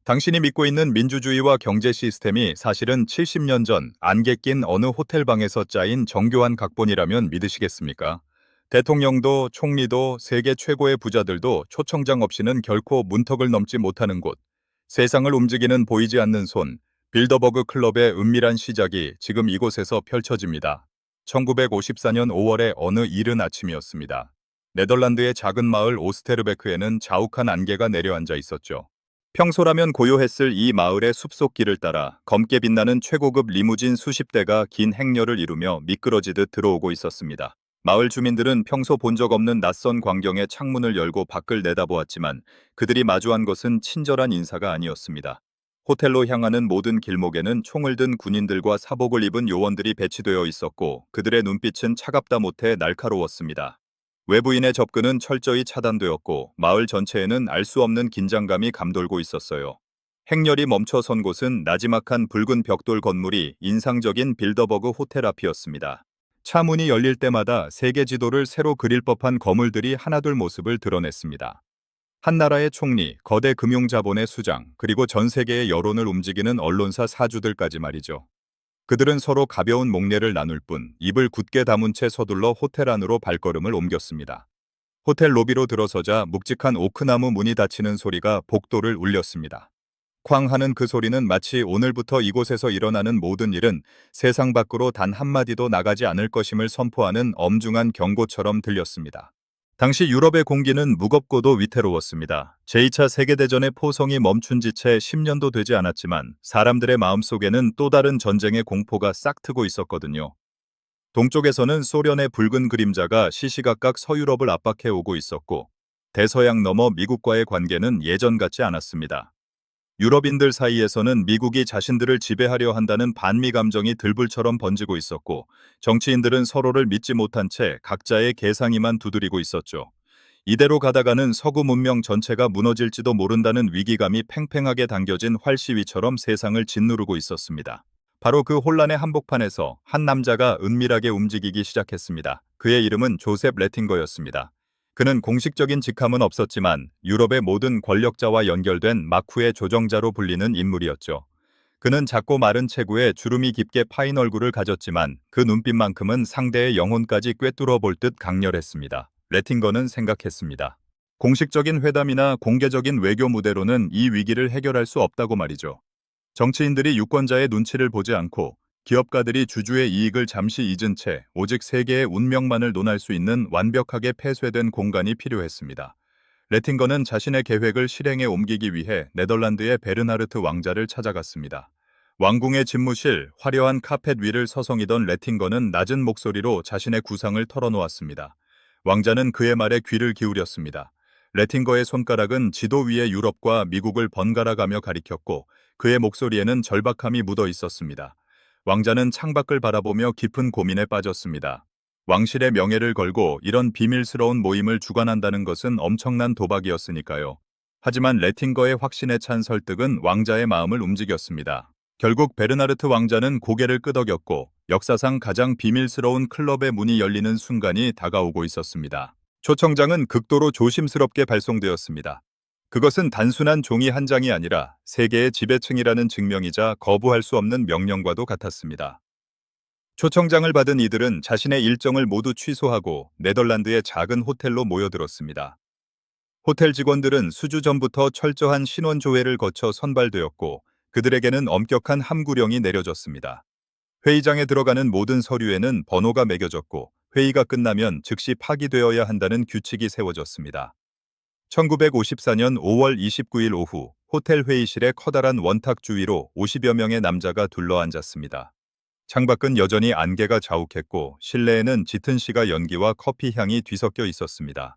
당신이 믿고 있는 민주주의와 경제 시스템이 사실은 70년 전 안개 낀 어느 호텔방에서 짜인 정교한 각본이라면 믿으시겠습니까? 대통령도 총리도 세계 최고의 부자들도 초청장 없이는 결코 문턱을 넘지 못하는 곳. 세상을 움직이는 보이지 않는 손. 빌더버그 클럽의 은밀한 시작이 지금 이곳에서 펼쳐집니다. 1954년 5월의 어느 이른 아침이었습니다. 네덜란드의 작은 마을 오스테르베크에는 자욱한 안개가 내려앉아 있었죠. 평소라면 고요했을 이 마을의 숲속 길을 따라 검게 빛나는 최고급 리무진 수십 대가 긴 행렬을 이루며 미끄러지듯 들어오고 있었습니다. 마을 주민들은 평소 본 적 없는 낯선 광경에 창문을 열고 밖을 내다보았지만 그들이 마주한 것은 친절한 인사가 아니었습니다. 호텔로 향하는 모든 길목에는 총을 든 군인들과 사복을 입은 요원들이 배치되어 있었고 그들의 눈빛은 차갑다 못해 날카로웠습니다. 외부인의 접근은 철저히 차단되었고 마을 전체에는 알 수 없는 긴장감이 감돌고 있었어요. 행렬이 멈춰선 곳은 나지막한 붉은 벽돌 건물이 인상적인 빌더버그 호텔 앞이었습니다. 차 문이 열릴 때마다 세계 지도를 새로 그릴 법한 거물들이 하나둘 모습을 드러냈습니다. 한 나라의 총리, 거대 금융자본의 수장, 그리고 전 세계의 여론을 움직이는 언론사 사주들까지 말이죠. 그들은 서로 가벼운 목례를 나눌 뿐 입을 굳게 다문 채 서둘러 호텔 안으로 발걸음을 옮겼습니다. 호텔 로비로 들어서자 묵직한 오크나무 문이 닫히는 소리가 복도를 울렸습니다. 쾅 하는 그 소리는 마치 오늘부터 이곳에서 일어나는 모든 일은 세상 밖으로 단 한마디도 나가지 않을 것임을 선포하는 엄중한 경고처럼 들렸습니다. 당시 유럽의 공기는 무겁고도 위태로웠습니다. 제2차 세계대전의 포성이 멈춘 지 채 10년도 되지 않았지만 사람들의 마음속에는 또 다른 전쟁의 공포가 싹트고 있었거든요. 동쪽에서는 소련의 붉은 그림자가 시시각각 서유럽을 압박해 오고 있었고 대서양 너머 미국과의 관계는 예전 같지 않았습니다. 유럽인들 사이에서는 미국이 자신들을 지배하려 한다는 반미 감정이 들불처럼 번지고 있었고 정치인들은 서로를 믿지 못한 채 각자의 계상이만 두드리고 있었죠. 이대로 가다가는 서구 문명 전체가 무너질지도 모른다는 위기감이 팽팽하게 당겨진 활시위처럼 세상을 짓누르고 있었습니다. 바로 그 혼란의 한복판에서 한 남자가 은밀하게 움직이기 시작했습니다. 그의 이름은 조셉 레팅거였습니다. 그는 공식적인 직함은 없었지만 유럽의 모든 권력자와 연결된 마쿠의 조정자로 불리는 인물이었죠. 그는 작고 마른 체구에 주름이 깊게 파인 얼굴을 가졌지만 그 눈빛만큼은 상대의 영혼까지 꿰뚫어 볼 듯 강렬했습니다. 레팅거는 생각했습니다. 공식적인 회담이나 공개적인 외교 무대로는 이 위기를 해결할 수 없다고 말이죠. 정치인들이 유권자의 눈치를 보지 않고 기업가들이 주주의 이익을 잠시 잊은 채 오직 세계의 운명만을 논할 수 있는 완벽하게 폐쇄된 공간이 필요했습니다. 레팅거는 자신의 계획을 실행에 옮기기 위해 네덜란드의 베르나르트 왕자를 찾아갔습니다. 왕궁의 집무실, 화려한 카펫 위를 서성이던 레팅거는 낮은 목소리로 자신의 구상을 털어놓았습니다. 왕자는 그의 말에 귀를 기울였습니다. 레팅거의 손가락은 지도 위에 유럽과 미국을 번갈아가며 가리켰고 그의 목소리에는 절박함이 묻어 있었습니다. 왕자는 창밖을 바라보며 깊은 고민에 빠졌습니다. 왕실의 명예를 걸고 이런 비밀스러운 모임을 주관한다는 것은 엄청난 도박이었으니까요. 하지만 레팅거의 확신에 찬 설득은 왕자의 마음을 움직였습니다. 결국 베르나르트 왕자는 고개를 끄덕였고 역사상 가장 비밀스러운 클럽의 문이 열리는 순간이 다가오고 있었습니다. 초청장은 극도로 조심스럽게 발송되었습니다. 그것은 단순한 종이 한 장이 아니라 세계의 지배층이라는 증명이자 거부할 수 없는 명령과도 같았습니다. 초청장을 받은 이들은 자신의 일정을 모두 취소하고 네덜란드의 작은 호텔로 모여들었습니다. 호텔 직원들은 수주 전부터 철저한 신원 조회를 거쳐 선발되었고 그들에게는 엄격한 함구령이 내려졌습니다. 회의장에 들어가는 모든 서류에는 번호가 매겨졌고 회의가 끝나면 즉시 파기되어야 한다는 규칙이 세워졌습니다. 1954년 5월 29일 오후 호텔 회의실에 커다란 원탁 주위로 50여 명의 남자가 둘러앉았습니다. 창밖은 여전히 안개가 자욱했고 실내에는 짙은 시가 연기와 커피 향이 뒤섞여 있었습니다.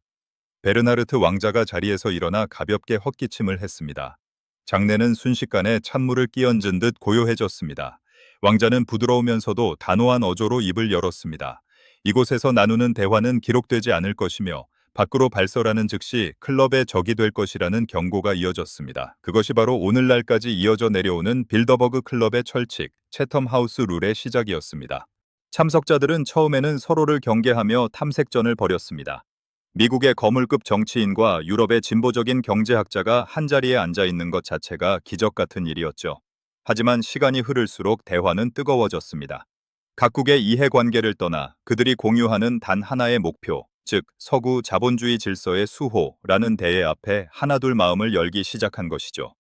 베르나르트 왕자가 자리에서 일어나 가볍게 헛기침을 했습니다. 장내는 순식간에 찬물을 끼얹은 듯 고요해졌습니다. 왕자는 부드러우면서도 단호한 어조로 입을 열었습니다. 이곳에서 나누는 대화는 기록되지 않을 것이며 밖으로 발설하는 즉시 클럽의 적이 될 것이라는 경고가 이어졌습니다. 그것이 바로 오늘날까지 이어져 내려오는 빌더버그 클럽의 철칙, 채텀 하우스 룰의 시작이었습니다. 참석자들은 처음에는 서로를 경계하며 탐색전을 벌였습니다. 미국의 거물급 정치인과 유럽의 진보적인 경제학자가 한자리에 앉아 있는 것 자체가 기적 같은 일이었죠. 하지만 시간이 흐를수록 대화는 뜨거워졌습니다. 각국의 이해관계를 떠나 그들이 공유하는 단 하나의 목표, 즉 서구 자본주의 질서의 수호라는 대의 앞에 하나둘 마음을 열기 시작한 것이죠.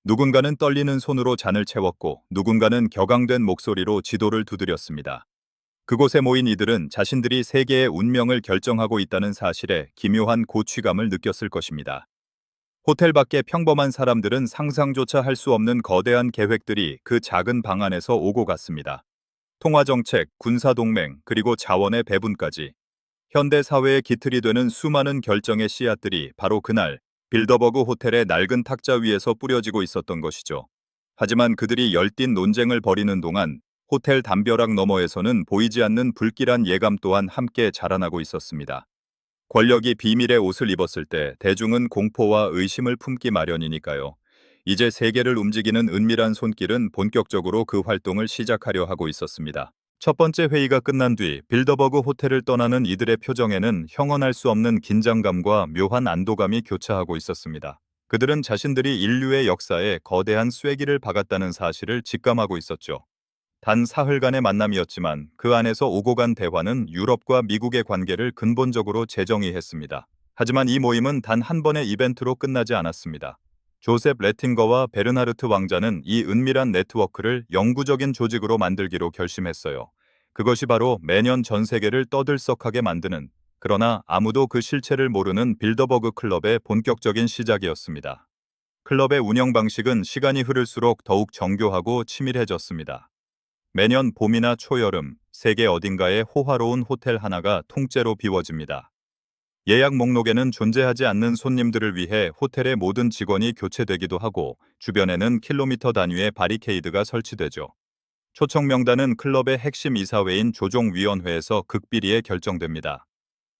누군가는 떨리는 손으로 잔을 채웠고 누군가는 격앙된 목소리로 지도를 두드렸습니다. 그곳에 모인 이들은 자신들이 세계의 운명을 결정하고 있다는 사실에 기묘한 고취감을 느꼈을 것입니다. 호텔 밖의 평범한 사람들은 상상조차 할 수 없는 거대한 계획들이 그 작은 방 안에서 오고 갔습니다. 통화정책, 군사동맹, 그리고 자원의 배분까지. 현대 사회의 기틀이 되는 수많은 결정의 씨앗들이 바로 그날 빌더버그 호텔의 낡은 탁자 위에서 뿌려지고 있었던 것이죠. 하지만 그들이 열띤 논쟁을 벌이는 동안 호텔 담벼락 너머에서는 보이지 않는 불길한 예감 또한 함께 자라나고 있었습니다. 권력이 비밀의 옷을 입었을 때 대중은 공포와 의심을 품기 마련이니까요. 이제 세계를 움직이는 은밀한 손길은 본격적으로 그 활동을 시작하려 하고 있었습니다. 첫 번째 회의가 끝난 뒤 빌더버그 호텔을 떠나는 이들의 표정에는 형언할 수 없는 긴장감과 묘한 안도감이 교차하고 있었습니다. 그들은 자신들이 인류의 역사에 거대한 쐐기를 박았다는 사실을 직감하고 있었죠. 단 사흘간의 만남이었지만 그 안에서 오고 간 대화는 유럽과 미국의 관계를 근본적으로 재정의했습니다. 하지만 이 모임은 단 한 번의 이벤트로 끝나지 않았습니다. 조셉 레팅거와 베르나르트 왕자는 이 은밀한 네트워크를 영구적인 조직으로 만들기로 결심했어요. 그것이 바로 매년 전 세계를 떠들썩하게 만드는, 그러나 아무도 그 실체를 모르는 빌더버그 클럽의 본격적인 시작이었습니다. 클럽의 운영 방식은 시간이 흐를수록 더욱 정교하고 치밀해졌습니다. 매년 봄이나 초여름, 세계 어딘가에 호화로운 호텔 하나가 통째로 비워집니다. 예약 목록에는 존재하지 않는 손님들을 위해 호텔의 모든 직원이 교체되기도 하고 주변에는 킬로미터 단위의 바리케이드가 설치되죠. 초청 명단은 클럽의 핵심 이사회인 조종위원회에서 극비리에 결정됩니다.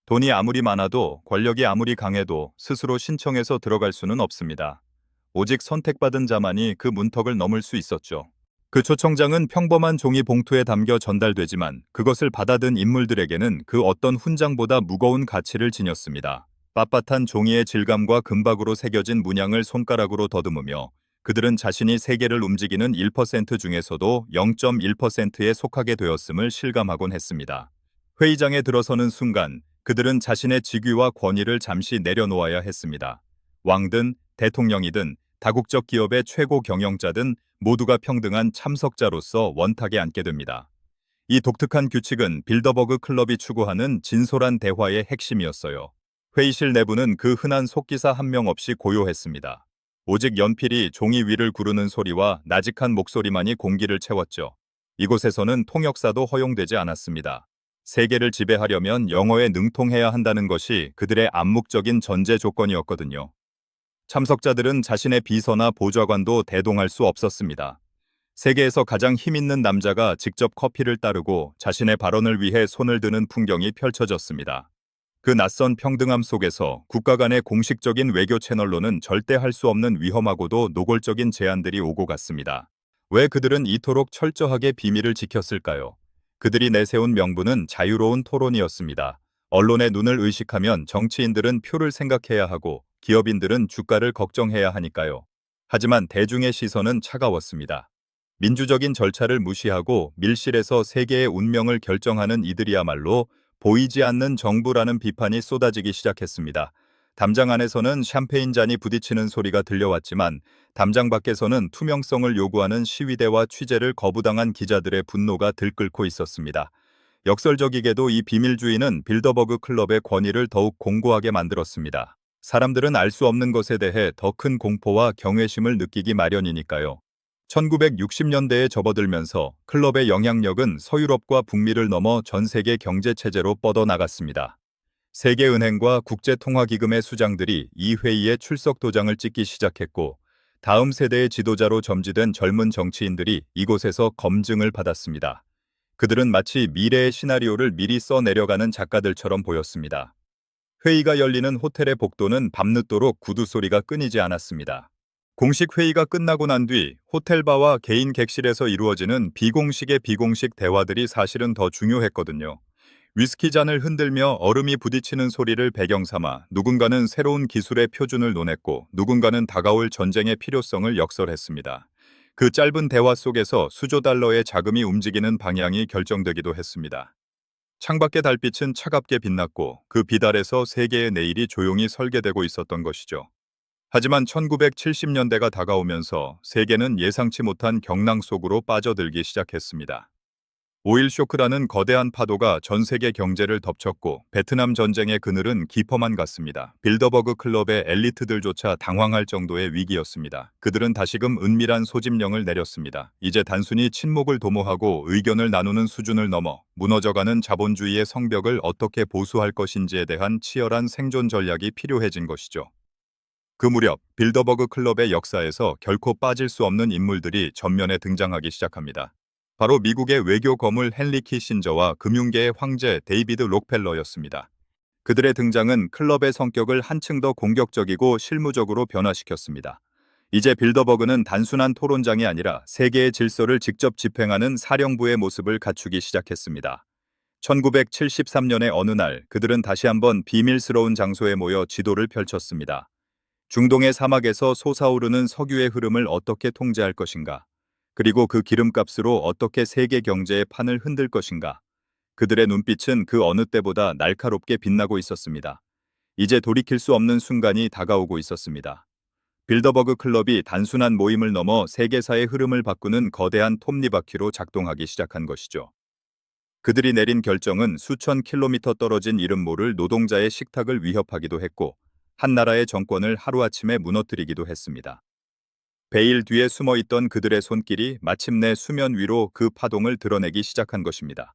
돈이 아무리 많아도 권력이 아무리 강해도 스스로 신청해서 들어갈 수는 없습니다. 오직 선택받은 자만이 그 문턱을 넘을 수 있었죠. 그 초청장은 평범한 종이 봉투에 담겨 전달되지만 그것을 받아든 인물들에게는 그 어떤 훈장보다 무거운 가치를 지녔습니다. 빳빳한 종이의 질감과 금박으로 새겨진 문양을 손가락으로 더듬으며 그들은 자신이 세계를 움직이는 1% 중에서도 0.1%에 속하게 되었음을 실감하곤 했습니다. 회의장에 들어서는 순간 그들은 자신의 직위와 권위를 잠시 내려놓아야 했습니다. 왕든 대통령이든 다국적 기업의 최고 경영자든 모두가 평등한 참석자로서 원탁에 앉게 됩니다. 이 독특한 규칙은 빌더버그 클럽이 추구하는 진솔한 대화의 핵심이었어요. 회의실 내부는 그 흔한 속기사 한 명 없이 고요했습니다. 오직 연필이 종이 위를 구르는 소리와 나직한 목소리만이 공기를 채웠죠. 이곳에서는 통역사도 허용되지 않았습니다. 세계를 지배하려면 영어에 능통해야 한다는 것이 그들의 암묵적인 전제 조건이었거든요. 참석자들은 자신의 비서나 보좌관도 대동할 수 없었습니다. 세계에서 가장 힘있는 남자가 직접 커피를 따르고 자신의 발언을 위해 손을 드는 풍경이 펼쳐졌습니다. 그 낯선 평등함 속에서 국가 간의 공식적인 외교 채널로는 절대 할 수 없는 위험하고도 노골적인 제안들이 오고 갔습니다. 왜 그들은 이토록 철저하게 비밀을 지켰을까요? 그들이 내세운 명분은 자유로운 토론이었습니다. 언론의 눈을 의식하면 정치인들은 표를 생각해야 하고 기업인들은 주가를 걱정해야 하니까요. 하지만 대중의 시선은 차가웠습니다. 민주적인 절차를 무시하고 밀실에서 세계의 운명을 결정하는 이들이야말로 보이지 않는 정부라는 비판이 쏟아지기 시작했습니다. 담장 안에서는 샴페인 잔이 부딪히는 소리가 들려왔지만 담장 밖에서는 투명성을 요구하는 시위대와 취재를 거부당한 기자들의 분노가 들끓고 있었습니다. 역설적이게도 이 비밀주의는 빌더버그 클럽의 권위를 더욱 공고하게 만들었습니다. 사람들은 알 수 없는 것에 대해 더 큰 공포와 경외심을 느끼기 마련이니까요. 1960년대에 접어들면서 클럽의 영향력은 서유럽과 북미를 넘어 전 세계 경제체제로 뻗어나갔습니다. 세계은행과 국제통화기금의 수장들이 이 회의에 출석 도장을 찍기 시작했고, 다음 세대의 지도자로 점지된 젊은 정치인들이 이곳에서 검증을 받았습니다. 그들은 마치 미래의 시나리오를 미리 써내려가는 작가들처럼 보였습니다. 회의가 열리는 호텔의 복도는 밤늦도록 구두 소리가 끊이지 않았습니다. 공식 회의가 끝나고 난 뒤 호텔바와 개인 객실에서 이루어지는 비공식의 비공식 대화들이 사실은 더 중요했거든요. 위스키 잔을 흔들며 얼음이 부딪히는 소리를 배경 삼아 누군가는 새로운 기술의 표준을 논했고 누군가는 다가올 전쟁의 필요성을 역설했습니다. 그 짧은 대화 속에서 수조 달러의 자금이 움직이는 방향이 결정되기도 했습니다. 창밖의 달빛은 차갑게 빛났고 그 빛 아래서 세계의 내일이 조용히 설계되고 있었던 것이죠. 하지만 1970년대가 다가오면서 세계는 예상치 못한 경랑 속으로 빠져들기 시작했습니다. 오일 쇼크라는 거대한 파도가 전 세계 경제를 덮쳤고 베트남 전쟁의 그늘은 깊어만 갔습니다. 빌더버그 클럽의 엘리트들조차 당황할 정도의 위기였습니다. 그들은 다시금 은밀한 소집령을 내렸습니다. 이제 단순히 친목을 도모하고 의견을 나누는 수준을 넘어 무너져가는 자본주의의 성벽을 어떻게 보수할 것인지에 대한 치열한 생존 전략이 필요해진 것이죠. 그 무렵 빌더버그 클럽의 역사에서 결코 빠질 수 없는 인물들이 전면에 등장하기 시작합니다. 바로 미국의 외교 거물 헨리 키신저와 금융계의 황제 데이비드 록펠러였습니다. 그들의 등장은 클럽의 성격을 한층 더 공격적이고 실무적으로 변화시켰습니다. 이제 빌더버그는 단순한 토론장이 아니라 세계의 질서를 직접 집행하는 사령부의 모습을 갖추기 시작했습니다. 1973년의 어느 날 그들은 다시 한번 비밀스러운 장소에 모여 지도를 펼쳤습니다. 중동의 사막에서 솟아오르는 석유의 흐름을 어떻게 통제할 것인가? 그리고 그 기름값으로 어떻게 세계 경제의 판을 흔들 것인가? 그들의 눈빛은 그 어느 때보다 날카롭게 빛나고 있었습니다. 이제 돌이킬 수 없는 순간이 다가오고 있었습니다. 빌더버그 클럽이 단순한 모임을 넘어 세계사의 흐름을 바꾸는 거대한 톱니바퀴로 작동하기 시작한 것이죠. 그들이 내린 결정은 수천 킬로미터 떨어진 이름 모를 노동자의 식탁을 위협하기도 했고, 한 나라의 정권을 하루아침에 무너뜨리기도 했습니다. 베일 뒤에 숨어있던 그들의 손길이 마침내 수면 위로 그 파동을 드러내기 시작한 것입니다.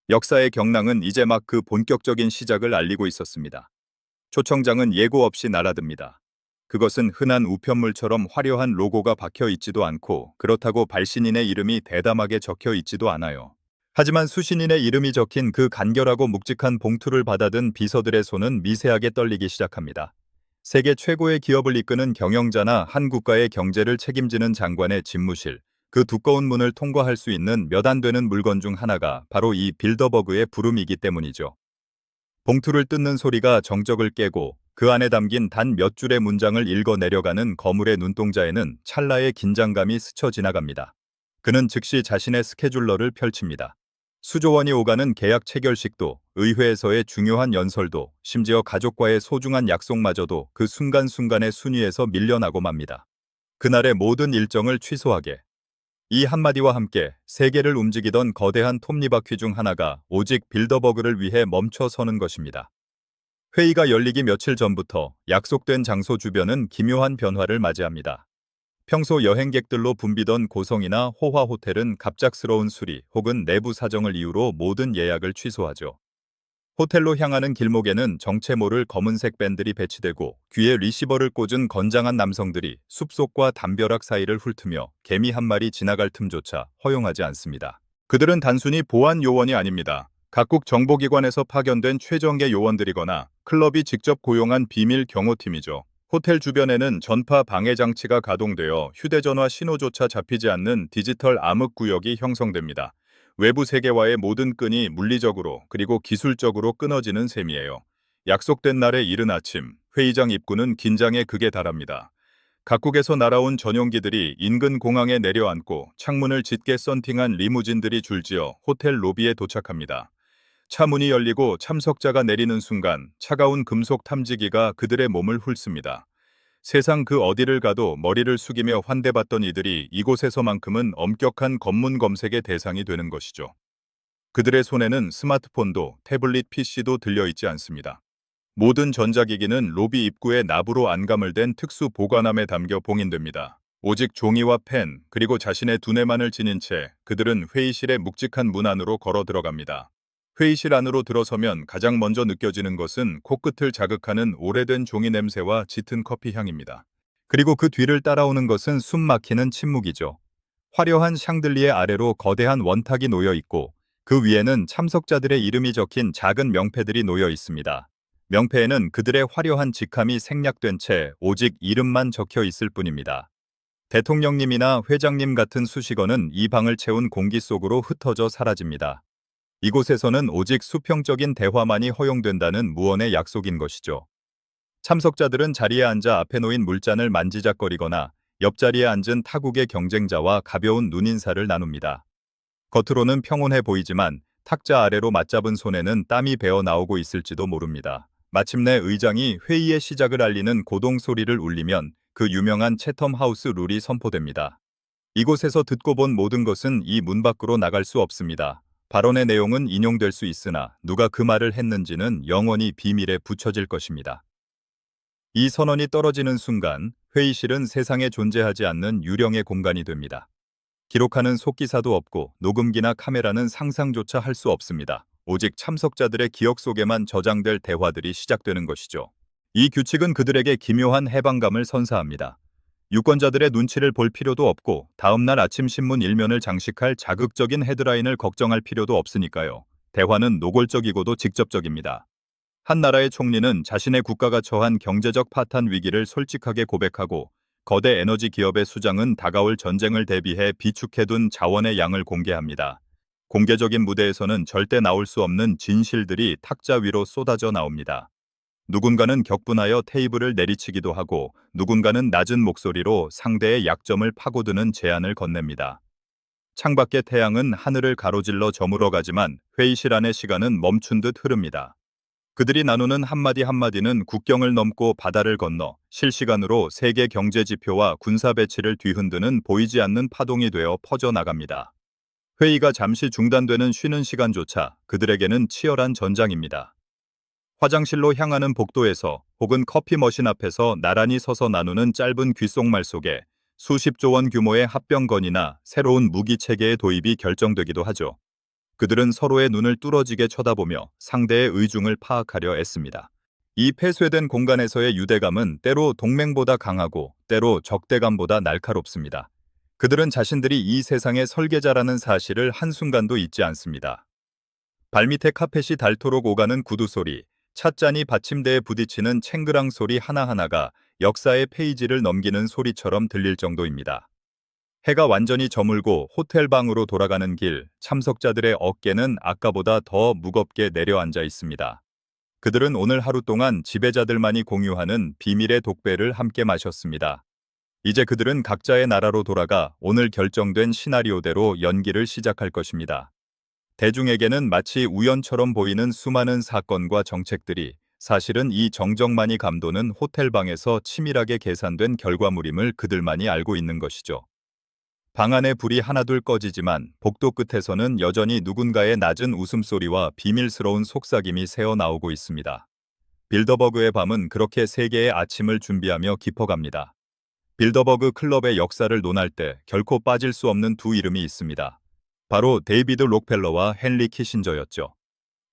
역사의 경랑은 이제 막 그 본격적인 시작을 알리고 있었습니다. 초청장은 예고 없이 날아듭니다. 그것은 흔한 우편물처럼 화려한 로고가 박혀 있지도 않고 그렇다고 발신인의 이름이 대담하게 적혀 있지도 않아요. 하지만 수신인의 이름이 적힌 그 간결하고 묵직한 봉투를 받아든 비서들의 손은 미세하게 떨리기 시작합니다. 세계 최고의 기업을 이끄는 경영자나 한 국가의 경제를 책임지는 장관의 집무실, 그 두꺼운 문을 통과할 수 있는 몇 안 되는 물건 중 하나가 바로 이 빌더버그의 부름이기 때문이죠. 봉투를 뜯는 소리가 정적을 깨고 그 안에 담긴 단 몇 줄의 문장을 읽어 내려가는 거물의 눈동자에는 찰나의 긴장감이 스쳐 지나갑니다. 그는 즉시 자신의 스케줄러를 펼칩니다. 수조 원이 오가는 계약 체결식도, 의회에서의 중요한 연설도, 심지어 가족과의 소중한 약속마저도 그 순간순간의 순위에서 밀려나고 맙니다. 그날의 모든 일정을 취소하게. 이 한마디와 함께 세계를 움직이던 거대한 톱니바퀴 중 하나가 오직 빌더버그를 위해 멈춰 서는 것입니다. 회의가 열리기 며칠 전부터 약속된 장소 주변은 기묘한 변화를 맞이합니다. 평소 여행객들로 붐비던 고성이나 호화 호텔은 갑작스러운 수리 혹은 내부 사정을 이유로 모든 예약을 취소하죠. 호텔로 향하는 길목에는 정체 모를 검은색 밴들이 배치되고 귀에 리시버를 꽂은 건장한 남성들이 숲속과 담벼락 사이를 훑으며 개미 한 마리 지나갈 틈조차 허용하지 않습니다. 그들은 단순히 보안 요원이 아닙니다. 각국 정보기관에서 파견된 최정예 요원들이거나 클럽이 직접 고용한 비밀 경호팀이죠. 호텔 주변에는 전파 방해 장치가 가동되어 휴대전화 신호조차 잡히지 않는 디지털 암흑 구역이 형성됩니다. 외부 세계와의 모든 끈이 물리적으로 그리고 기술적으로 끊어지는 셈이에요. 약속된 날의 이른 아침, 회의장 입구는 긴장의 극에 달합니다. 각국에서 날아온 전용기들이 인근 공항에 내려앉고 창문을 짙게 썬팅한 리무진들이 줄지어 호텔 로비에 도착합니다. 차 문이 열리고 참석자가 내리는 순간 차가운 금속 탐지기가 그들의 몸을 훑습니다. 세상 그 어디를 가도 머리를 숙이며 환대받던 이들이 이곳에서만큼은 엄격한 검문 검색의 대상이 되는 것이죠. 그들의 손에는 스마트폰도 태블릿 PC도 들려있지 않습니다. 모든 전자기기는 로비 입구에 납으로 안감을 특수 보관함에 담겨 봉인됩니다. 오직 종이와 펜, 그리고 자신의 두뇌만을 지닌 채 그들은 회의실의 묵직한 문 안으로 걸어 들어갑니다. 회의실 안으로 들어서면 가장 먼저 느껴지는 것은 코끝을 자극하는 오래된 종이 냄새와 짙은 커피 향입니다. 그리고 그 뒤를 따라오는 것은 숨 막히는 침묵이죠. 화려한 샹들리에 아래로 거대한 원탁이 놓여 있고 그 위에는 참석자들의 이름이 적힌 작은 명패들이 놓여 있습니다. 명패에는 그들의 화려한 직함이 생략된 채 오직 이름만 적혀 있을 뿐입니다. 대통령님이나 회장님 같은 수식어는 이 방을 채운 공기 속으로 흩어져 사라집니다. 이곳에서는 오직 수평적인 대화만이 허용된다는 무언의 약속인 것이죠. 참석자들은 자리에 앉아 앞에 놓인 물잔을 만지작거리거나 옆자리에 앉은 타국의 경쟁자와 가벼운 눈인사를 나눕니다. 겉으로는 평온해 보이지만 탁자 아래로 맞잡은 손에는 땀이 배어 나오고 있을지도 모릅니다. 마침내 의장이 회의의 시작을 알리는 고동 소리를 울리면 그 유명한 채텀 하우스 룰이 선포됩니다. 이곳에서 듣고 본 모든 것은 이 문 밖으로 나갈 수 없습니다. 발언의 내용은 인용될 수 있으나 누가 그 말을 했는지는 영원히 비밀에 붙여질 것입니다. 이 선언이 떨어지는 순간 회의실은 세상에 존재하지 않는 유령의 공간이 됩니다. 기록하는 속기사도 없고 녹음기나 카메라는 상상조차 할 수 없습니다. 오직 참석자들의 기억 속에만 저장될 대화들이 시작되는 것이죠. 이 규칙은 그들에게 기묘한 해방감을 선사합니다. 유권자들의 눈치를 볼 필요도 없고 다음날 아침 신문 일면을 장식할 자극적인 헤드라인을 걱정할 필요도 없으니까요. 대화는 노골적이고도 직접적입니다. 한 나라의 총리는 자신의 국가가 처한 경제적 파탄 위기를 솔직하게 고백하고 거대 에너지 기업의 수장은 다가올 전쟁을 대비해 비축해둔 자원의 양을 공개합니다. 공개적인 무대에서는 절대 나올 수 없는 진실들이 탁자 위로 쏟아져 나옵니다. 누군가는 격분하여 테이블을 내리치기도 하고 누군가는 낮은 목소리로 상대의 약점을 파고드는 제안을 건넵니다. 창밖의 태양은 하늘을 가로질러 저물어가지만 회의실 안의 시간은 멈춘 듯 흐릅니다. 그들이 나누는 한마디 한마디는 국경을 넘고 바다를 건너 실시간으로 세계 경제 지표와 군사 배치를 뒤흔드는 보이지 않는 파동이 되어 퍼져나갑니다. 회의가 잠시 중단되는 쉬는 시간조차 그들에게는 치열한 전장입니다. 화장실로 향하는 복도에서 혹은 커피 머신 앞에서 나란히 서서 나누는 짧은 귓속말 속에 수십조 원 규모의 합병건이나 새로운 무기 체계의 도입이 결정되기도 하죠. 그들은 서로의 눈을 뚫어지게 쳐다보며 상대의 의중을 파악하려 애씁니다. 이 폐쇄된 공간에서의 유대감은 때로 동맹보다 강하고 때로 적대감보다 날카롭습니다. 그들은 자신들이 이 세상의 설계자라는 사실을 한순간도 잊지 않습니다. 발밑에 카펫이 닳도록 오가는 구두 소리, 찻잔이 받침대에 부딪히는 챙그랑 소리 하나하나가 역사의 페이지를 넘기는 소리처럼 들릴 정도입니다. 해가 완전히 저물고 호텔 방으로 돌아가는 길, 참석자들의 어깨는 아까보다 더 무겁게 내려앉아 있습니다. 그들은 오늘 하루 동안 지배자들만이 공유하는 비밀의 독배를 함께 마셨습니다. 이제 그들은 각자의 나라로 돌아가 오늘 결정된 시나리오대로 연기를 시작할 것입니다. 대중에게는 마치 우연처럼 보이는 수많은 사건과 정책들이 사실은 이 정적만이 감도는 호텔 방에서 치밀하게 계산된 결과물임을 그들만이 알고 있는 것이죠. 방 안의 불이 하나둘 꺼지지만 복도 끝에서는 여전히 누군가의 낮은 웃음소리와 비밀스러운 속삭임이 새어나오고 있습니다. 빌더버그의 밤은 그렇게 세계의 아침을 준비하며 깊어갑니다. 빌더버그 클럽의 역사를 논할 때 결코 빠질 수 없는 두 이름이 있습니다. 바로 데이비드 록펠러와 헨리 키신저였죠.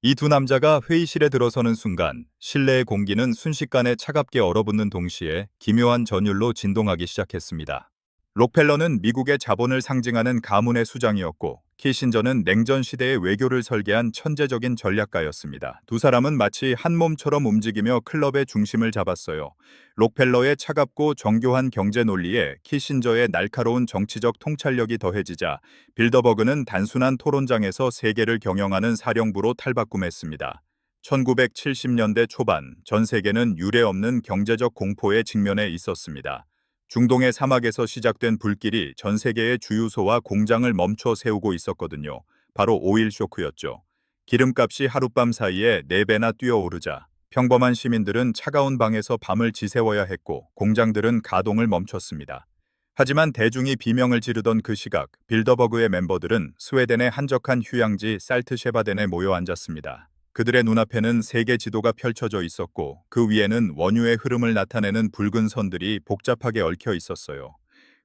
이 두 남자가 회의실에 들어서는 순간 실내의 공기는 순식간에 차갑게 얼어붙는 동시에 기묘한 전율로 진동하기 시작했습니다. 록펠러는 미국의 자본을 상징하는 가문의 수장이었고 키신저는 냉전 시대의 외교를 설계한 천재적인 전략가였습니다. 두 사람은 마치 한 몸처럼 움직이며 클럽의 중심을 잡았어요. 록펠러의 차갑고 정교한 경제 논리에 키신저의 날카로운 정치적 통찰력이 더해지자 빌더버그는 단순한 토론장에서 세계를 경영하는 사령부로 탈바꿈했습니다. 1970년대 초반 전 세계는 유례없는 경제적 공포에 직면해 있었습니다. 중동의 사막에서 시작된 불길이 전 세계의 주유소와 공장을 멈춰 세우고 있었거든요. 바로 오일 쇼크였죠. 기름값이 하룻밤 사이에 4배나 뛰어오르자 평범한 시민들은 차가운 방에서 밤을 지새워야 했고 공장들은 가동을 멈췄습니다. 하지만 대중이 비명을 지르던 그 시각 빌더버그의 멤버들은 스웨덴의 한적한 휴양지 살트셰바덴에 모여 앉았습니다. 그들의 눈앞에는 세계 지도가 펼쳐져 있었고 그 위에는 원유의 흐름을 나타내는 붉은 선들이 복잡하게 얽혀 있었어요.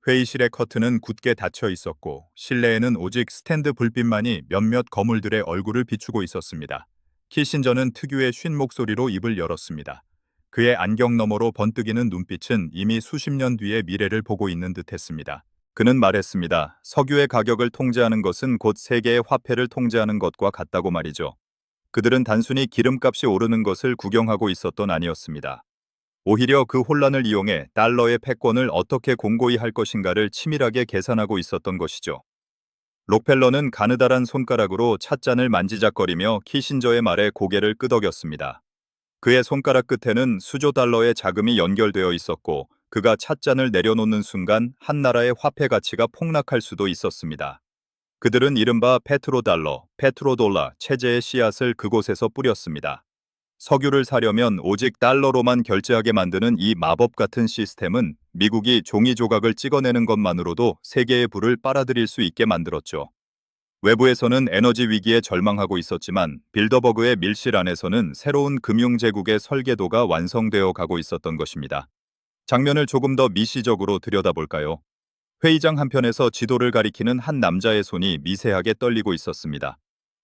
회의실의 커튼은 굳게 닫혀 있었고 실내에는 오직 스탠드 불빛만이 몇몇 거물들의 얼굴을 비추고 있었습니다. 키신저는 특유의 쉰 목소리로 입을 열었습니다. 그의 안경 너머로 번뜩이는 눈빛은 이미 수십 년 뒤의 미래를 보고 있는 듯했습니다. 그는 말했습니다. 석유의 가격을 통제하는 것은 곧 세계의 화폐를 통제하는 것과 같다고 말이죠. 그들은 단순히 기름값이 오르는 것을 구경하고 있었던 아니었습니다. 오히려 그 혼란을 이용해 달러의 패권을 어떻게 공고히 할 것인가를 치밀하게 계산하고 있었던 것이죠. 록펠러는 가느다란 손가락으로 찻잔을 만지작거리며 키신저의 말에 고개를 끄덕였습니다. 그의 손가락 끝에는 수조 달러의 자금이 연결되어 있었고 그가 찻잔을 내려놓는 순간 한 나라의 화폐 가치가 폭락할 수도 있었습니다. 그들은 이른바 페트로달러, 페트로돌라 체제의 씨앗을 그곳에서 뿌렸습니다. 석유를 사려면 오직 달러로만 결제하게 만드는 이 마법 같은 시스템은 미국이 종이 조각을 찍어내는 것만으로도 세계의 부를 빨아들일 수 있게 만들었죠. 외부에서는 에너지 위기에 절망하고 있었지만 빌더버그의 밀실 안에서는 새로운 금융제국의 설계도가 완성되어 가고 있었던 것입니다. 장면을 조금 더 미시적으로 들여다볼까요? 회의장 한편에서 지도를 가리키는 한 남자의 손이 미세하게 떨리고 있었습니다.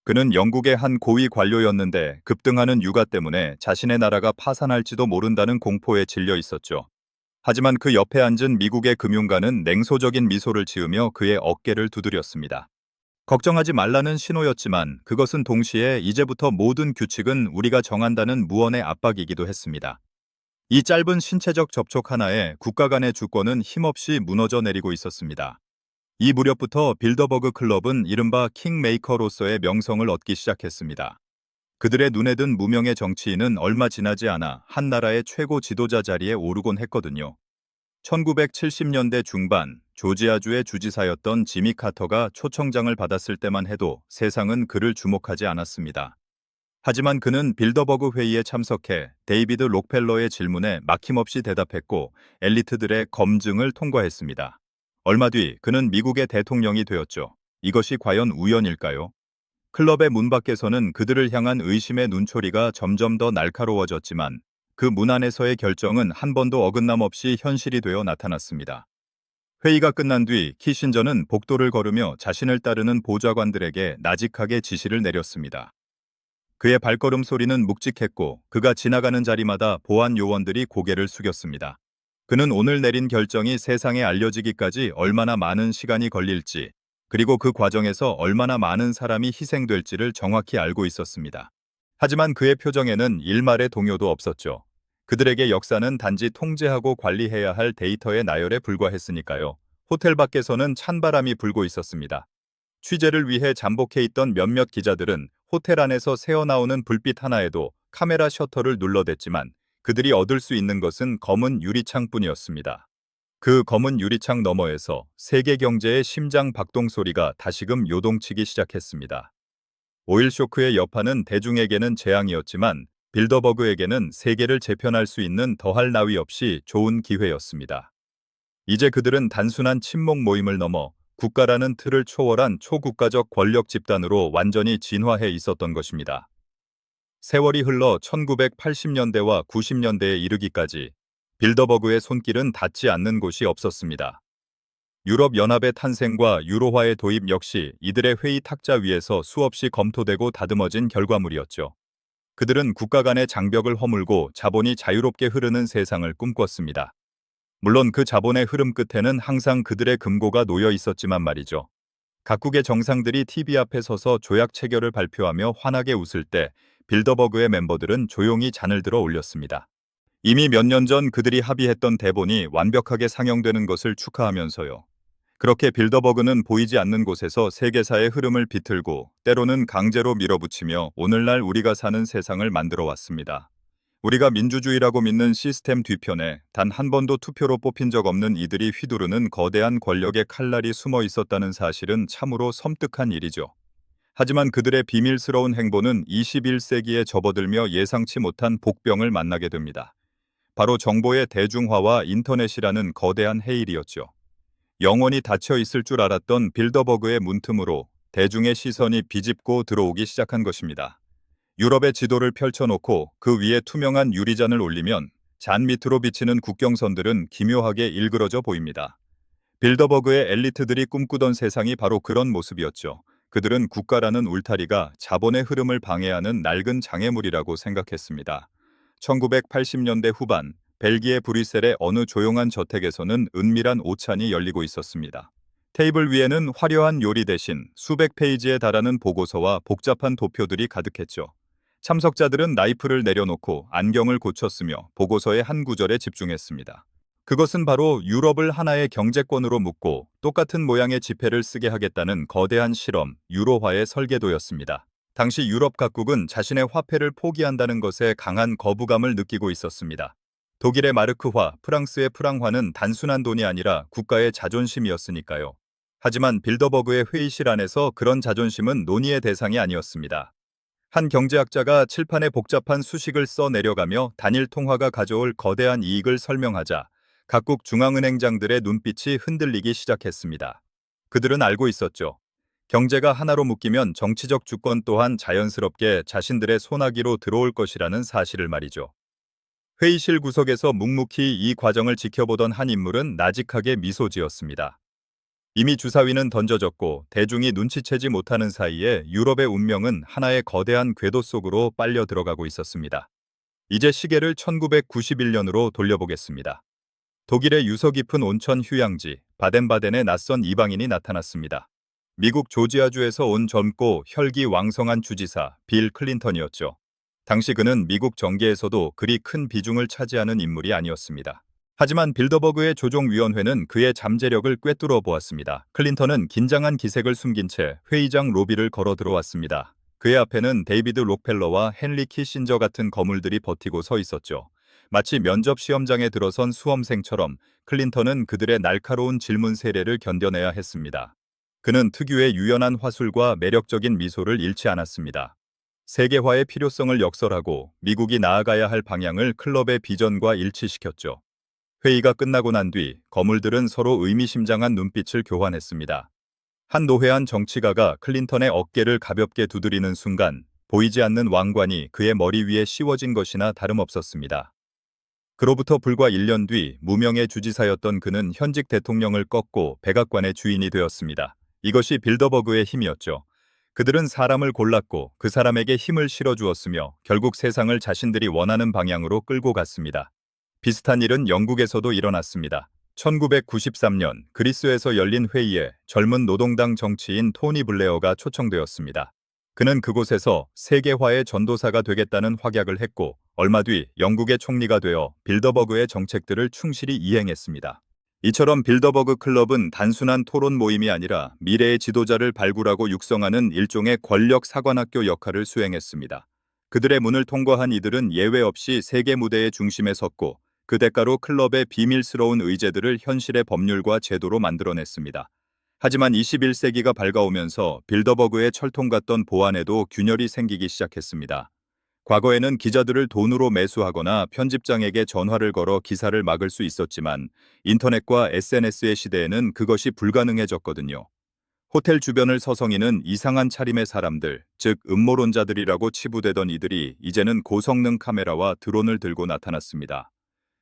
그는 영국의 한 고위 관료였는데 급등하는 유가 때문에 자신의 나라가 파산할지도 모른다는 공포에 질려 있었죠. 하지만 그 옆에 앉은 미국의 금융가는 냉소적인 미소를 지으며 그의 어깨를 두드렸습니다. 걱정하지 말라는 신호였지만 그것은 동시에 이제부터 모든 규칙은 우리가 정한다는 무언의 압박이기도 했습니다. 이 짧은 신체적 접촉 하나에 국가 간의 주권은 힘없이 무너져 내리고 있었습니다. 이 무렵부터 빌더버그 클럽은 이른바 킹메이커로서의 명성을 얻기 시작했습니다. 그들의 눈에 든 무명의 정치인은 얼마 지나지 않아 한 나라의 최고 지도자 자리에 오르곤 했거든요. 1970년대 중반 조지아주의 주지사였던 지미 카터가 초청장을 받았을 때만 해도 세상은 그를 주목하지 않았습니다. 하지만 그는 빌더버그 회의에 참석해 데이비드 록펠러의 질문에 막힘없이 대답했고 엘리트들의 검증을 통과했습니다. 얼마 뒤 그는 미국의 대통령이 되었죠. 이것이 과연 우연일까요? 클럽의 문 밖에서는 그들을 향한 의심의 눈초리가 점점 더 날카로워졌지만 그 문 안에서의 결정은 한 번도 어긋남 없이 현실이 되어 나타났습니다. 회의가 끝난 뒤 키신저는 복도를 걸으며 자신을 따르는 보좌관들에게 나직하게 지시를 내렸습니다. 그의 발걸음 소리는 묵직했고 그가 지나가는 자리마다 보안 요원들이 고개를 숙였습니다. 그는 오늘 내린 결정이 세상에 알려지기까지 얼마나 많은 시간이 걸릴지, 그리고 그 과정에서 얼마나 많은 사람이 희생될지를 정확히 알고 있었습니다. 하지만 그의 표정에는 일말의 동요도 없었죠. 그들에게 역사는 단지 통제하고 관리해야 할 데이터의 나열에 불과했으니까요. 호텔 밖에서는 찬바람이 불고 있었습니다. 취재를 위해 잠복해 있던 몇몇 기자들은 호텔 안에서 새어나오는 불빛 하나에도 카메라 셔터를 눌러댔지만 그들이 얻을 수 있는 것은 검은 유리창뿐이었습니다. 그 검은 유리창 너머에서 세계 경제의 심장 박동 소리가 다시금 요동치기 시작했습니다. 오일 쇼크의 여파는 대중에게는 재앙이었지만 빌더버그에게는 세계를 재편할 수 있는 더할 나위 없이 좋은 기회였습니다. 이제 그들은 단순한 친목 모임을 넘어 국가라는 틀을 초월한 초국가적 권력 집단으로 완전히 진화해 있었던 것입니다. 세월이 흘러 1980년대와 90년대에 이르기까지 빌더버그의 손길은 닿지 않는 곳이 없었습니다. 유럽연합의 탄생과 유로화의 도입 역시 이들의 회의 탁자 위에서 수없이 검토되고 다듬어진 결과물이었죠. 그들은 국가 간의 장벽을 허물고 자본이 자유롭게 흐르는 세상을 꿈꿨습니다. 물론 그 자본의 흐름 끝에는 항상 그들의 금고가 놓여 있었지만 말이죠. 각국의 정상들이 TV 앞에 서서 조약 체결을 발표하며 환하게 웃을 때 빌더버그의 멤버들은 조용히 잔을 들어 올렸습니다. 이미 몇 년 전 그들이 합의했던 대본이 완벽하게 상영되는 것을 축하하면서요. 그렇게 빌더버그는 보이지 않는 곳에서 세계사의 흐름을 비틀고 때로는 강제로 밀어붙이며 오늘날 우리가 사는 세상을 만들어 왔습니다. 우리가 민주주의라고 믿는 시스템 뒤편에 단 한 번도 투표로 뽑힌 적 없는 이들이 휘두르는 거대한 권력의 칼날이 숨어 있었다는 사실은 참으로 섬뜩한 일이죠. 하지만 그들의 비밀스러운 행보는 21세기에 접어들며 예상치 못한 복병을 만나게 됩니다. 바로 정보의 대중화와 인터넷이라는 거대한 해일이었죠. 영원히 닫혀 있을 줄 알았던 빌더버그의 문틈으로 대중의 시선이 비집고 들어오기 시작한 것입니다. 유럽의 지도를 펼쳐놓고 그 위에 투명한 유리잔을 올리면 잔 밑으로 비치는 국경선들은 기묘하게 일그러져 보입니다. 빌더버그의 엘리트들이 꿈꾸던 세상이 바로 그런 모습이었죠. 그들은 국가라는 울타리가 자본의 흐름을 방해하는 낡은 장애물이라고 생각했습니다. 1980년대 후반 벨기에 브뤼셀의 어느 조용한 저택에서는 은밀한 오찬이 열리고 있었습니다. 테이블 위에는 화려한 요리 대신 수백 페이지에 달하는 보고서와 복잡한 도표들이 가득했죠. 참석자들은 나이프를 내려놓고 안경을 고쳤으며 보고서의 한 구절에 집중했습니다. 그것은 바로 유럽을 하나의 경제권으로 묶고 똑같은 모양의 지폐를 쓰게 하겠다는 거대한 실험, 유로화의 설계도였습니다. 당시 유럽 각국은 자신의 화폐를 포기한다는 것에 강한 거부감을 느끼고 있었습니다. 독일의 마르크화, 프랑스의 프랑화는 단순한 돈이 아니라 국가의 자존심이었으니까요. 하지만 빌더버그의 회의실 안에서 그런 자존심은 논의의 대상이 아니었습니다. 한 경제학자가 칠판에 복잡한 수식을 써 내려가며 단일 통화가 가져올 거대한 이익을 설명하자 각국 중앙은행장들의 눈빛이 흔들리기 시작했습니다. 그들은 알고 있었죠. 경제가 하나로 묶이면 정치적 주권 또한 자연스럽게 자신들의 손아귀로 들어올 것이라는 사실을 말이죠. 회의실 구석에서 묵묵히 이 과정을 지켜보던 한 인물은 나직하게 미소 지었습니다. 이미 주사위는 던져졌고 대중이 눈치채지 못하는 사이에 유럽의 운명은 하나의 거대한 궤도 속으로 빨려 들어가고 있었습니다. 이제 시계를 1991년으로 돌려보겠습니다. 독일의 유서 깊은 온천 휴양지 바덴바덴에 낯선 이방인이 나타났습니다. 미국 조지아주에서 온 젊고 혈기왕성한 주지사 빌 클린턴이었죠. 당시 그는 미국 정계에서도 그리 큰 비중을 차지하는 인물이 아니었습니다. 하지만 빌더버그의 조종위원회는 그의 잠재력을 꿰뚫어 보았습니다. 클린턴은 긴장한 기색을 숨긴 채 회의장 로비를 걸어 들어왔습니다. 그의 앞에는 데이비드 록펠러와 헨리 키신저 같은 거물들이 버티고 서 있었죠. 마치 면접 시험장에 들어선 수험생처럼 클린턴은 그들의 날카로운 질문 세례를 견뎌내야 했습니다. 그는 특유의 유연한 화술과 매력적인 미소를 잃지 않았습니다. 세계화의 필요성을 역설하고 미국이 나아가야 할 방향을 클럽의 비전과 일치시켰죠. 회의가 끝나고 난 뒤 거물들은 서로 의미심장한 눈빛을 교환했습니다. 한 노회한 정치가가 클린턴의 어깨를 가볍게 두드리는 순간 보이지 않는 왕관이 그의 머리 위에 씌워진 것이나 다름없었습니다. 그로부터 불과 1년 뒤 무명의 주지사였던 그는 현직 대통령을 꺾고 백악관의 주인이 되었습니다. 이것이 빌더버그의 힘이었죠. 그들은 사람을 골랐고 그 사람에게 힘을 실어주었으며 결국 세상을 자신들이 원하는 방향으로 끌고 갔습니다. 비슷한 일은 영국에서도 일어났습니다. 1993년 그리스에서 열린 회의에 젊은 노동당 정치인 토니 블레어가 초청되었습니다. 그는 그곳에서 세계화의 전도사가 되겠다는 확약을 했고 얼마 뒤 영국의 총리가 되어 빌더버그의 정책들을 충실히 이행했습니다. 이처럼 빌더버그 클럽은 단순한 토론 모임이 아니라 미래의 지도자를 발굴하고 육성하는 일종의 권력 사관학교 역할을 수행했습니다. 그들의 문을 통과한 이들은 예외 없이 세계 무대의 중심에 섰고 그 대가로 클럽의 비밀스러운 의제들을 현실의 법률과 제도로 만들어냈습니다. 하지만 21세기가 밝아오면서 빌더버그의 철통 같던 보안에도 균열이 생기기 시작했습니다. 과거에는 기자들을 돈으로 매수하거나 편집장에게 전화를 걸어 기사를 막을 수 있었지만 인터넷과 SNS의 시대에는 그것이 불가능해졌거든요. 호텔 주변을 서성이는 이상한 차림의 사람들, 즉 음모론자들이라고 치부되던 이들이 이제는 고성능 카메라와 드론을 들고 나타났습니다.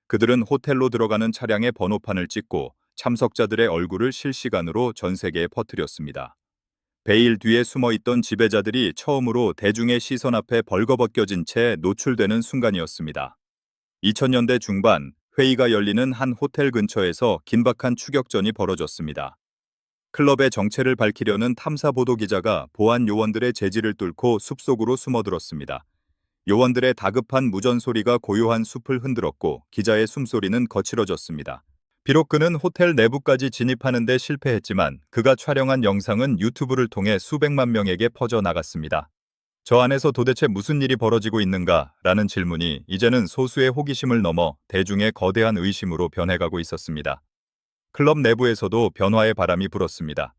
그들은 호텔로 들어가는 차량의 번호판을 찍고 참석자들의 얼굴을 실시간으로 전 세계에 퍼뜨렸습니다. 베일 뒤에 숨어있던 지배자들이 처음으로 대중의 시선 앞에 벌거벗겨진 채 노출되는 순간이었습니다. 2000년대 중반 회의가 열리는 한 호텔 근처에서 긴박한 추격전이 벌어졌습니다. 클럽의 정체를 밝히려는 탐사보도 기자가 보안 요원들의 제지를 뚫고 숲속으로 숨어들었습니다. 요원들의 다급한 무전 소리가 고요한 숲을 흔들었고 기자의 숨소리는 거칠어졌습니다. 비록 그는 호텔 내부까지 진입하는 데 실패했지만 그가 촬영한 영상은 유튜브를 통해 수백만 명에게 퍼져나갔습니다. 저 안에서 도대체 무슨 일이 벌어지고 있는가? 라는 질문이 이제는 소수의 호기심을 넘어 대중의 거대한 의심으로 변해가고 있었습니다. 클럽 내부에서도 변화의 바람이 불었습니다.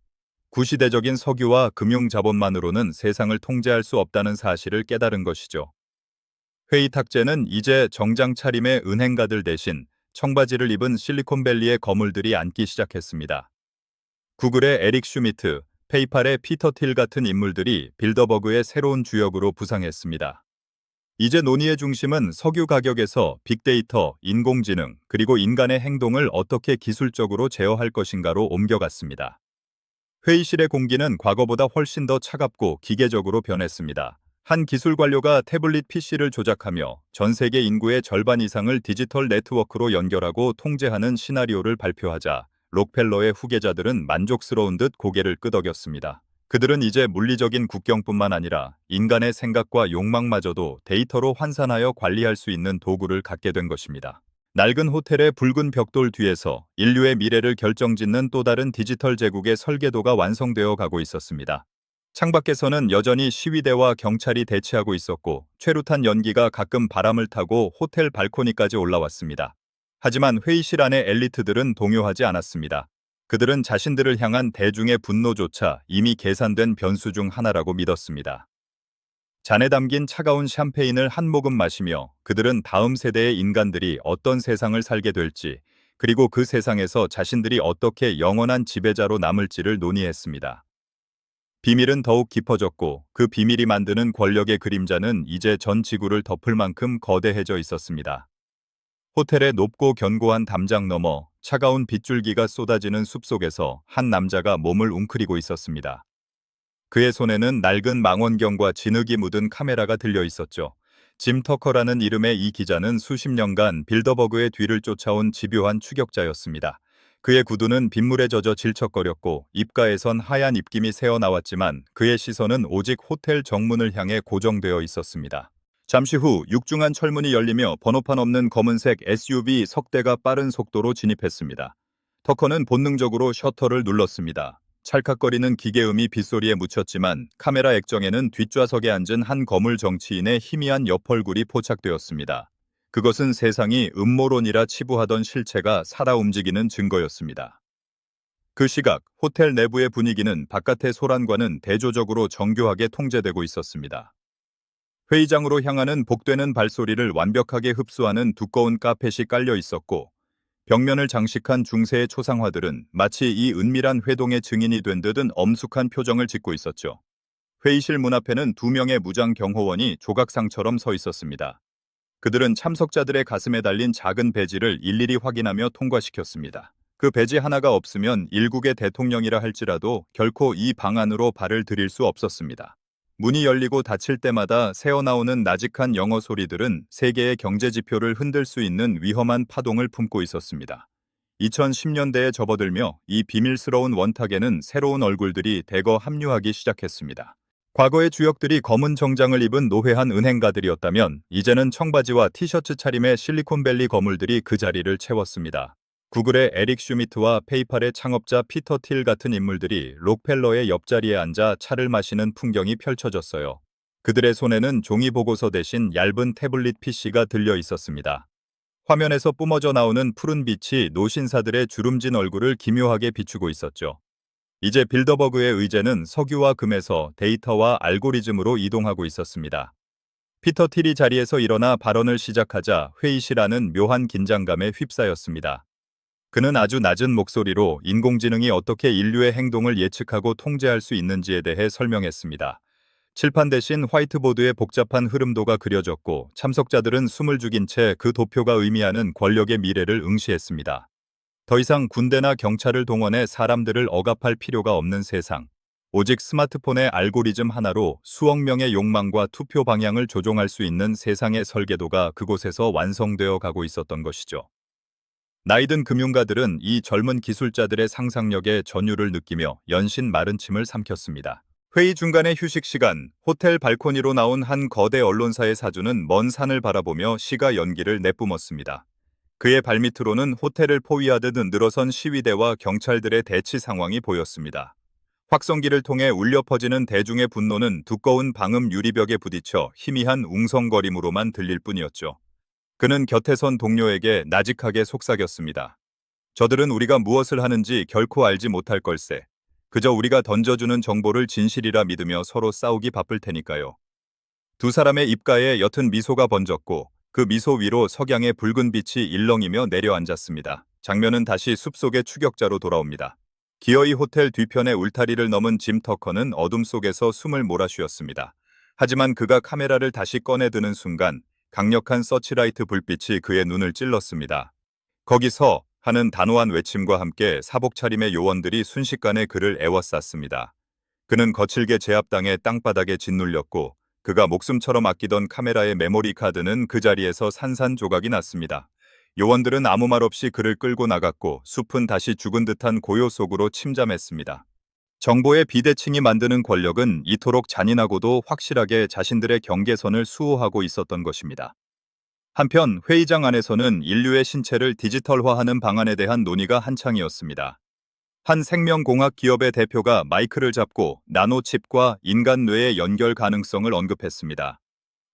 구시대적인 석유와 금융 자본만으로는 세상을 통제할 수 없다는 사실을 깨달은 것이죠. 회의 탁제는 이제 정장 차림의 은행가들 대신 청바지를 입은 실리콘밸리의 거물들이 앉기 시작했습니다. 구글의 에릭 슈미트, 페이팔의 피터 틸 같은 인물들이 빌더버그의 새로운 주역으로 부상했습니다. 이제 논의의 중심은 석유 가격에서 빅데이터, 인공지능, 그리고 인간의 행동을 어떻게 기술적으로 제어할 것인가로 옮겨갔습니다. 회의실의 공기는 과거보다 훨씬 더 차갑고 기계적으로 변했습니다. 한 기술 관료가 태블릿 PC를 조작하며 전 세계 인구의 절반 이상을 디지털 네트워크로 연결하고 통제하는 시나리오를 발표하자 록펠러의 후계자들은 만족스러운 듯 고개를 끄덕였습니다. 그들은 이제 물리적인 국경뿐만 아니라 인간의 생각과 욕망마저도 데이터로 환산하여 관리할 수 있는 도구를 갖게 된 것입니다. 낡은 호텔의 붉은 벽돌 뒤에서 인류의 미래를 결정짓는 또 다른 디지털 제국의 설계도가 완성되어 가고 있었습니다. 창밖에서는 여전히 시위대와 경찰이 대치하고 있었고 최루탄 연기가 가끔 바람을 타고 호텔 발코니까지 올라왔습니다. 하지만 회의실 안의 엘리트들은 동요하지 않았습니다. 그들은 자신들을 향한 대중의 분노조차 이미 계산된 변수 중 하나라고 믿었습니다. 잔에 담긴 차가운 샴페인을 한 모금 마시며 그들은 다음 세대의 인간들이 어떤 세상을 살게 될지, 그리고 그 세상에서 자신들이 어떻게 영원한 지배자로 남을지를 논의했습니다. 비밀은 더욱 깊어졌고 그 비밀이 만드는 권력의 그림자는 이제 전 지구를 덮을 만큼 거대해져 있었습니다. 호텔의 높고 견고한 담장 너머 차가운 빗줄기가 쏟아지는 숲속에서 한 남자가 몸을 웅크리고 있었습니다. 그의 손에는 낡은 망원경과 진흙이 묻은 카메라가 들려 있었죠. 짐 터커라는 이름의 이 기자는 수십 년간 빌더버그의 뒤를 쫓아온 집요한 추격자였습니다. 그의 구두는 빗물에 젖어 질척거렸고 입가에선 하얀 입김이 새어나왔지만 그의 시선은 오직 호텔 정문을 향해 고정되어 있었습니다. 잠시 후 육중한 철문이 열리며 번호판 없는 검은색 SUV 석 대가 빠른 속도로 진입했습니다. 터커는 본능적으로 셔터를 눌렀습니다. 찰칵거리는 기계음이 빗소리에 묻혔지만 카메라 액정에는 뒷좌석에 앉은 한 거물 정치인의 희미한 옆얼굴이 포착되었습니다. 그것은 세상이 음모론이라 치부하던 실체가 살아 움직이는 증거였습니다. 그 시각 호텔 내부의 분위기는 바깥의 소란과는 대조적으로 정교하게 통제되고 있었습니다. 회의장으로 향하는 복되는 발소리를 완벽하게 흡수하는 두꺼운 카펫이 깔려 있었고 벽면을 장식한 중세의 초상화들은 마치 이 은밀한 회동의 증인이 된 듯은 엄숙한 표정을 짓고 있었죠. 회의실 문 앞에는 두 명의 무장 경호원이 조각상처럼 서 있었습니다. 그들은 참석자들의 가슴에 달린 작은 배지를 일일이 확인하며 통과시켰습니다. 그 배지 하나가 없으면 일국의 대통령이라 할지라도 결코 이 방 안으로 발을 들일 수 없었습니다. 문이 열리고 닫힐 때마다 새어나오는 나직한 영어 소리들은 세계의 경제 지표를 흔들 수 있는 위험한 파동을 품고 있었습니다. 2010년대에 접어들며 이 비밀스러운 원탁에는 새로운 얼굴들이 대거 합류하기 시작했습니다. 과거의 주역들이 검은 정장을 입은 노회한 은행가들이었다면 이제는 청바지와 티셔츠 차림의 실리콘밸리 거물들이 그 자리를 채웠습니다. 구글의 에릭 슈미트와 페이팔의 창업자 피터 틸 같은 인물들이 록펠러의 옆자리에 앉아 차를 마시는 풍경이 펼쳐졌어요. 그들의 손에는 종이 보고서 대신 얇은 태블릿 PC가 들려 있었습니다. 화면에서 뿜어져 나오는 푸른 빛이 노신사들의 주름진 얼굴을 기묘하게 비추고 있었죠. 이제 빌더버그의 의제는 석유와 금에서 데이터와 알고리즘으로 이동하고 있었습니다. 피터 틸이 자리에서 일어나 발언을 시작하자 회의실 안은 묘한 긴장감에 휩싸였습니다. 그는 아주 낮은 목소리로 인공지능이 어떻게 인류의 행동을 예측하고 통제할 수 있는지에 대해 설명했습니다. 칠판 대신 화이트보드에 복잡한 흐름도가 그려졌고 참석자들은 숨을 죽인 채 그 도표가 의미하는 권력의 미래를 응시했습니다. 더 이상 군대나 경찰을 동원해 사람들을 억압할 필요가 없는 세상. 오직 스마트폰의 알고리즘 하나로 수억 명의 욕망과 투표 방향을 조종할 수 있는 세상의 설계도가 그곳에서 완성되어 가고 있었던 것이죠. 나이든 금융가들은 이 젊은 기술자들의 상상력에 전율을 느끼며 연신 마른 침을 삼켰습니다. 회의 중간의 휴식 시간, 호텔 발코니로 나온 한 거대 언론사의 사주는 먼 산을 바라보며 시가 연기를 내뿜었습니다. 그의 발밑으로는 호텔을 포위하듯 늘어선 시위대와 경찰들의 대치 상황이 보였습니다. 확성기를 통해 울려 퍼지는 대중의 분노는 두꺼운 방음 유리벽에 부딪혀 희미한 웅성거림으로만 들릴 뿐이었죠. 그는 곁에 선 동료에게 나직하게 속삭였습니다. 저들은 우리가 무엇을 하는지 결코 알지 못할 걸세. 그저 우리가 던져주는 정보를 진실이라 믿으며 서로 싸우기 바쁠 테니까요. 두 사람의 입가에 옅은 미소가 번졌고 그 미소 위로 석양의 붉은 빛이 일렁이며 내려앉았습니다. 장면은 다시 숲속의 추격자로 돌아옵니다. 기어이 호텔 뒤편의 울타리를 넘은 짐 터커는 어둠 속에서 숨을 몰아쉬었습니다. 하지만 그가 카메라를 다시 꺼내드는 순간 강력한 서치라이트 불빛이 그의 눈을 찔렀습니다. 거기서 하는 단호한 외침과 함께 사복 차림의 요원들이 순식간에 그를 에워쌌습니다. 그는 거칠게 제압당해 땅바닥에 짓눌렸고 그가 목숨처럼 아끼던 카메라의 메모리 카드는 그 자리에서 산산조각이 났습니다. 요원들은 아무 말 없이 그를 끌고 나갔고 숲은 다시 죽은 듯한 고요 속으로 침잠했습니다. 정보의 비대칭이 만드는 권력은 이토록 잔인하고도 확실하게 자신들의 경계선을 수호하고 있었던 것입니다. 한편 회의장 안에서는 인류의 신체를 디지털화하는 방안에 대한 논의가 한창이었습니다. 한 생명공학 기업의 대표가 마이크를 잡고 나노칩과 인간 뇌의 연결 가능성을 언급했습니다.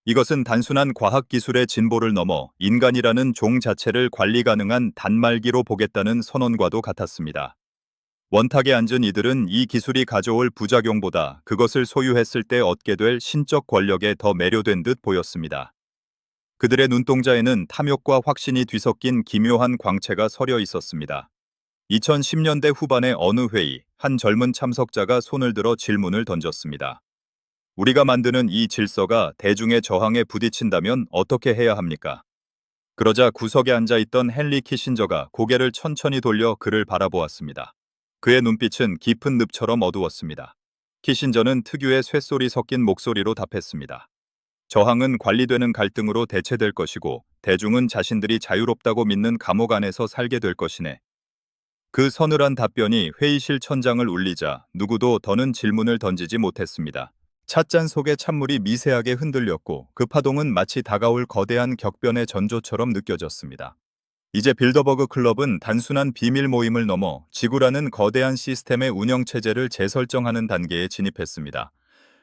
이것은 단순한 과학기술의 진보를 넘어 인간이라는 종 자체를 관리 가능한 단말기로 보겠다는 선언과도 같았습니다. 원탁에 앉은 이들은 이 기술이 가져올 부작용보다 그것을 소유했을 때 얻게 될 신적 권력에 더 매료된 듯 보였습니다. 그들의 눈동자에는 탐욕과 확신이 뒤섞인 기묘한 광채가 서려 있었습니다. 2010년대 후반의 어느 회의, 한 젊은 참석자가 손을 들어 질문을 던졌습니다. 우리가 만드는 이 질서가 대중의 저항에 부딪힌다면 어떻게 해야 합니까? 그러자 구석에 앉아 있던 헨리 키신저가 고개를 천천히 돌려 그를 바라보았습니다. 그의 눈빛은 깊은 늪처럼 어두웠습니다. 키신저는 특유의 쇳소리 섞인 목소리로 답했습니다. 저항은 관리되는 갈등으로 대체될 것이고 대중은 자신들이 자유롭다고 믿는 감옥 안에서 살게 될 것이네. 그 서늘한 답변이 회의실 천장을 울리자 누구도 더는 질문을 던지지 못했습니다. 찻잔 속의 찬물이 미세하게 흔들렸고 그 파동은 마치 다가올 거대한 격변의 전조처럼 느껴졌습니다. 이제 빌더버그 클럽은 단순한 비밀 모임을 넘어 지구라는 거대한 시스템의 운영체제를 재설정하는 단계에 진입했습니다.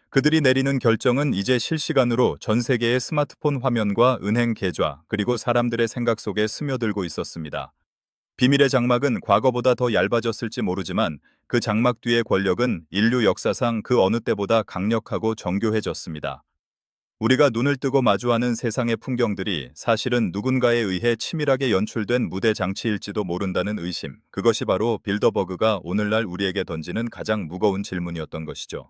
그들이 내리는 결정은 이제 실시간으로 전 세계의 스마트폰 화면과 은행 계좌, 그리고 사람들의 생각 속에 스며들고 있었습니다. 비밀의 장막은 과거보다 더 얇아졌을지 모르지만 그 장막 뒤의 권력은 인류 역사상 그 어느 때보다 강력하고 정교해졌습니다. 우리가 눈을 뜨고 마주하는 세상의 풍경들이 사실은 누군가에 의해 치밀하게 연출된 무대 장치일지도 모른다는 의심, 그것이 바로 빌더버그가 오늘날 우리에게 던지는 가장 무거운 질문이었던 것이죠.